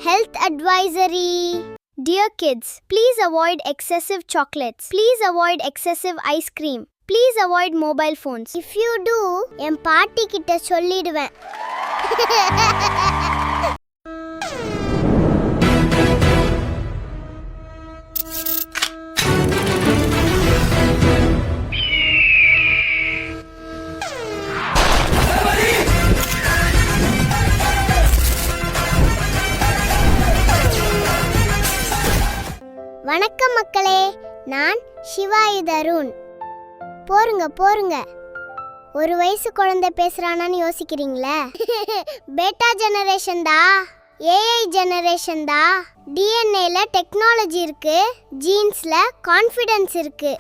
Health advisory. Dear kids, please avoid excessive chocolates. Please avoid excessive ice cream. Please avoid mobile phones. If you do, என் பாட்டி கிட்ட சொல்லிடுவேன். வணக்கம் மக்களே, நான் சிவாயி தருண். போருங்க ஒரு வயசு குழந்தை பேசுறானான்னு யோசிக்கிறீங்களா? பேட்டா ஜெனரேஷன் தா, ஏஐ ஜெனரேஷன் தா. டிஎன்ஏல டெக்னாலஜி இருக்கு, ஜீன்ஸ்ல கான்ஃபிடன்ஸ் இருக்கு.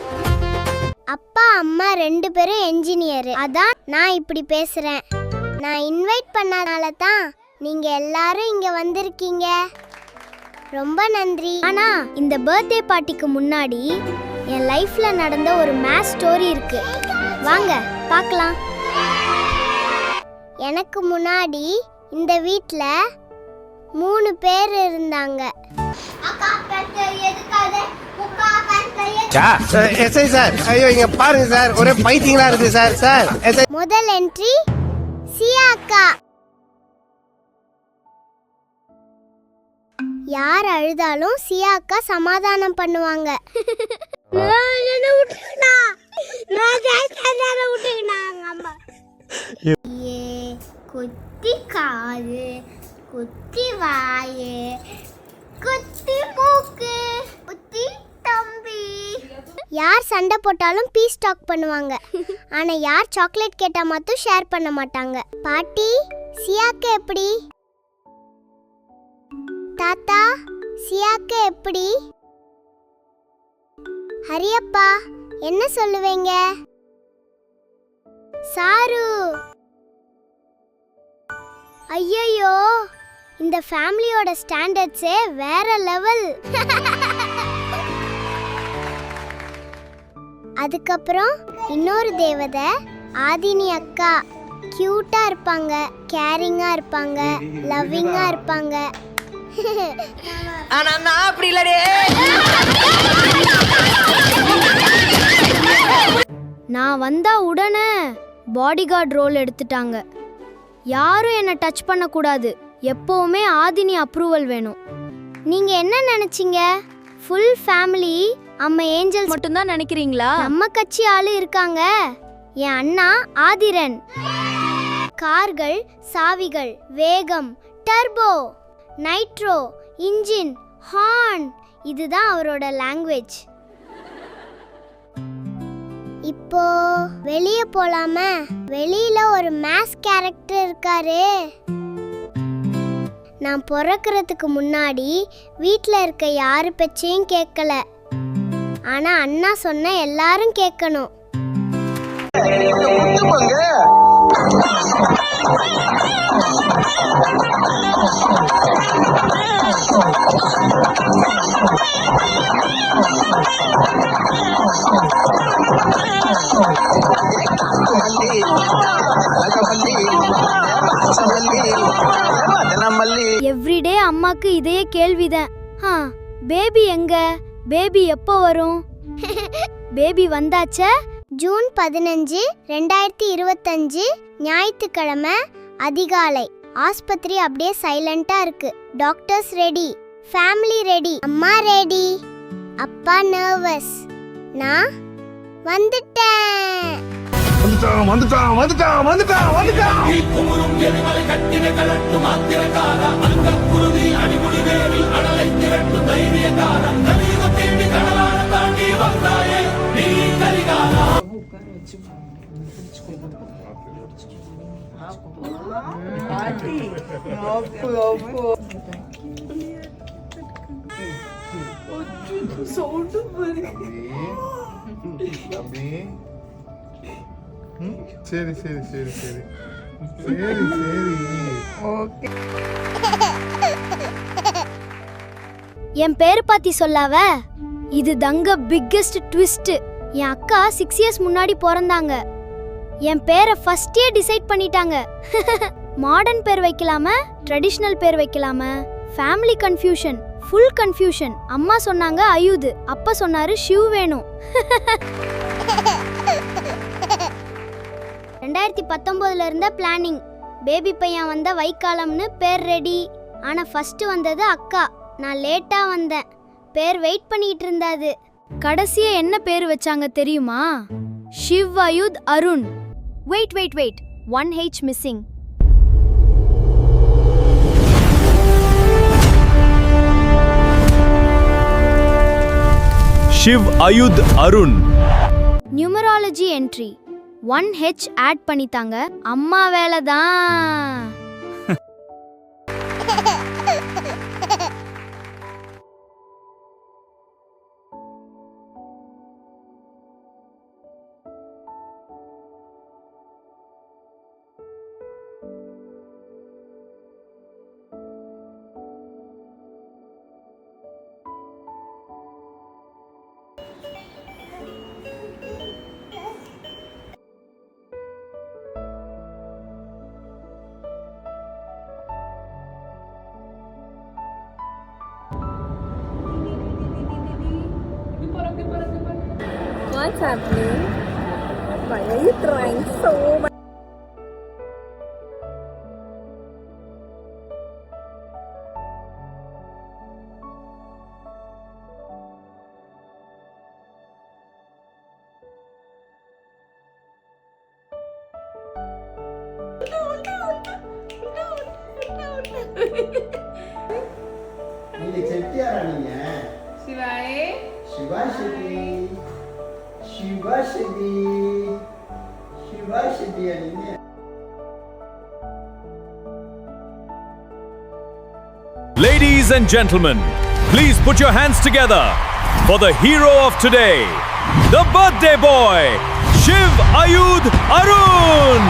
அப்பா அம்மா 2 பேரும் என்ஜினியர். அதான் நான் இப்படி பேசுறேன். நான் இன்வைட் பண்ணனால தான் நீங்க எல்லாரும் இங்க வந்திருக்கீங்க. ரொம்ப நன்றி. ஆனா இந்த பர்த்டே பார்ட்டிக்கு முன்னாடி என் லைஃப்ல நடந்த ஒரு மேஸ் ஸ்டோரி இருக்கு. வாங்க பார்க்கலாம். எனக்கு முன்னாடி இந்த வீட்ல 3 பேர் இருந்தாங்க. எஸ்ஐ சார், ஐயோ இங்க பாருங்க சார், ஒரே பைத்தியங்களா இருக்கு சார். சார் முதல் என்ட்ரி சியா அக்கா. யார் அழுதாலும் சியா அக்கா சமாதானம் பண்ணுவாங்க. குத்தி காது, குத்தி வாயே, குத்தி மூக்கு, குத்தி தம்பி. யார் சண்டை போட்டாலும் பீஸ் டாக் பண்ணுவாங்க. ஆனா யார் சாக்லேட் கேட்டா மட்டும் ஷேர் பண்ண மாட்டாங்க. பாட்டி, சியாக்கு எப்படி? தாத்தா, சியாக்கு எப்படி? ஹரியப்பா, என்ன சொல்லுவீங்க? சாரு, ஐயோ இந்த ஃபேமிலியோட ஸ்டாண்டர்ட்ஸே வேற லெவல். அதுக்கப்புறம் இன்னொரு தேவதை ஆதினி அக்கா. கியூட்டா இருப்பாங்க, கேரிங்கா இருப்பாங்க, லவ்விங்கா இருப்பாங்க. ஆனா நான் அப்படி இல்லடே. நான் வந்தா உடனே பாடிகார்ட் ரோல் எடுத்துட்டாங்க. யாரும் என்ன டச் பண்ண கூடாது. எப்பவுமே ஆதினி அப்ரூவல் வேணும். நீங்க என்ன நினைச்சீங்க? ஃபுல் ஃபேமிலி அம்மா ஏஞ்சல்ஸ் மட்டும் தான் நினைக்கிறீங்களா? நம்ம கட்சி ஆளு இருக்காங்க. என் அண்ணா ஆதிரன். கார்கள், சாவிகள், வேகம், டர்போ, நைட்ரோ, இன்ஜின், ஹார்ன், இதுதான் அவரோட லாங்குவேஜ். இப்போ வெளியே போலாமா? வெளியில ஒரு மேஸ் கேரக்டர் இருக்காரு. நான் பிறக்கிறதுக்கு முன்னாடி வீட்டில் இருக்க யாரு பேச்சையும் கேட்கல. ஆனா அண்ணா சொன்ன எல்லாரும் கேட்கணும். எவ்ரிடே அம்மாக்கு இதே கேள்விதான். பேபி எங்க? பேபி எப்போ வரும்? பேபி வந்தாச்சா? ஜூன் 15, 2025 ஞாயிற்றுக்கிழமை அதிகாலை. ஆஸ்பத்திரி அப்படியே சைலண்டா இருக்கு. டாக்டர்ஸ் ரெடி, ஃபேமிலி ரெடி, அம்மா ரெடி, அப்பா நர்வஸ். நான் வந்துட்டேன். சரி சரி சரி சரி சரி சரி ஓகே. என் பேரு பாத்தி சொல்லாவ. இது தங்க பிக்கெஸ்ட் ட்விஸ்ட். என் அக்கா 6 இயர்ஸ் முன்னாடி பிறந்தாங்க. என் பேரை ஃபர்ஸ்டே டிசைட் பண்ணிட்டாங்க. மாடர்ன் பேர் வைக்கலாமா, ட்ரெடிஷ்னல் பேர் வைக்கலாமா, ஃபேமிலி கன்ஃபியூஷன், ஃபுல் கன்ஃபியூஷன். அம்மா சொன்னாங்க அயுது, அப்பா சொன்னாரு ஷிவ் வேணும். 2019 இருந்த பிளானிங். பேபி பையன் வந்த வைக்காலம்னு பேர் ரெடி. ஆனா ஃபர்ஸ்ட் வந்தது அக்கா. நான் லேட்டா வந்தேன். பேர் வெயிட் பண்ணிட்டு இருந்தாது. கடைசியா என்ன பேர் வச்சாங்க தெரியுமா? Shiv Ayud Arun. Wait 1H missing. Shiv Ayud Arun. Numerology entry 1H add பண்ணித்தாங்க. அம்மா வேலை தான். What's happening? Why are you trying so much? நீங்க செட்டியாரா நீங்க? சிவாயே சிவா செட்டி. சிவா செட்டி. சிவா செட்டியா நீங்க? Ladies and gentlemen, please put your hands together for the hero of today, the birthday boy, Shiv Ayud Arun.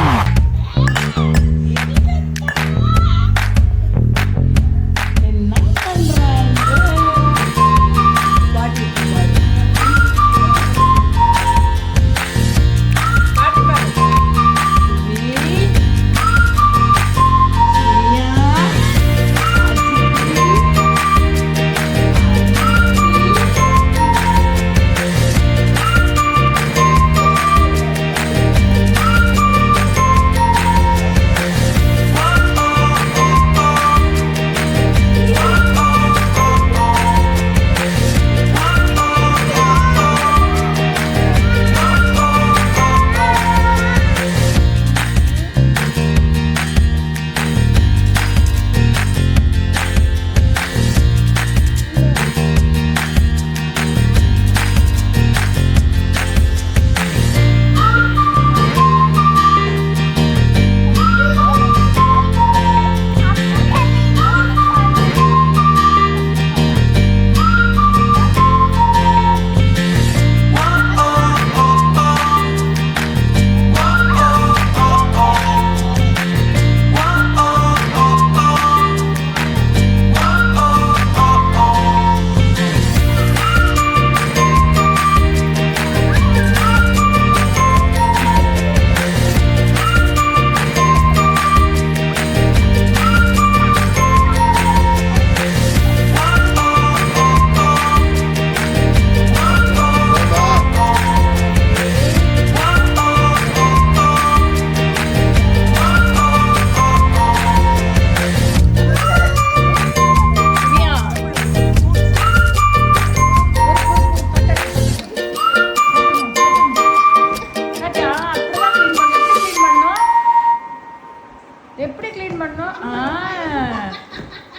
எப்படி clean பண்ணோம்?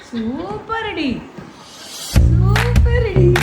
Super ready, super ready.